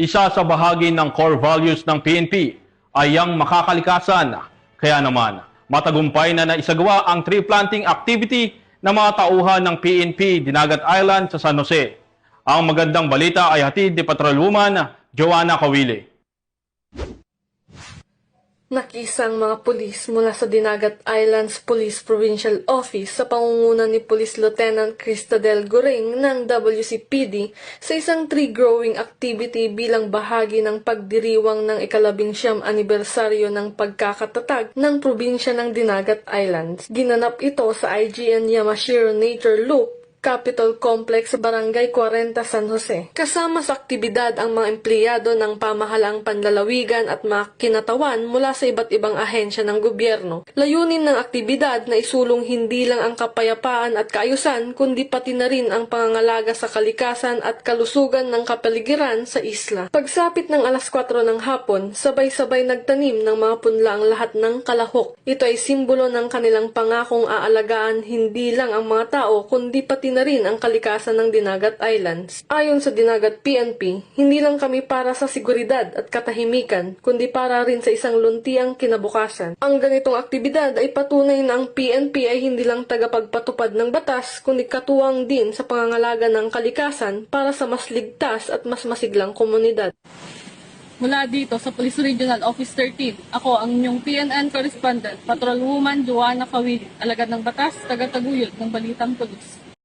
Isa sa bahagi ng core values ng PNP ay ang makakalikasan. Kaya naman, matagumpay na naisagawa ang tree planting activity ng mga tauhan ng PNP Dinagat Island sa San Jose. Ang magandang balita ay hatid ni Patrolwoman Joanna Kawili. Nakisang mga pulis mula sa Dinagat Islands Police Provincial Office sa pangunguna ni Police Lieutenant Cristadel Goring ng WCPD sa isang tree growing activity bilang bahagi ng pagdiriwang ng ika-19 anibersaryo ng pagkakatatag ng probinsya ng Dinagat Islands. Ginanap ito sa IGN Yamashiro Nature Loop, Capitol Complex, Barangay 40, San Jose. Kasama sa aktibidad ang mga empleyado ng pamahalaang panlalawigan at mga kinatawan mula sa iba't ibang ahensya ng gobyerno. Layunin ng aktibidad na isulong hindi lang ang kapayapaan at kaayusan, kundi pati na rin ang pangangalaga sa kalikasan at kalusugan ng kapaligiran sa isla. Pagsapit ng alas 4 ng hapon, sabay-sabay nagtanim ng mga punla ang lahat ng kalahok. Ito ay simbolo ng kanilang pangakong aalagaan hindi lang ang mga tao, kundi pati na rin ang kalikasan ng Dinagat Islands. Ayon sa Dinagat PNP, hindi lang kami para sa seguridad at katahimikan, kundi para rin sa isang luntiang kinabukasan. Ang ganitong aktibidad ay patunay na ang PNP ay hindi lang tagapagpatupad ng batas, kundi katuwang din sa pangangalaga ng kalikasan para sa mas ligtas at mas masiglang komunidad. Mula dito sa Police Regional Office 13, ako ang inyong PNN correspondent, Patrolwoman Joanna Kawili, alagad ng batas, taga-taguyod ng Balitang Pulis.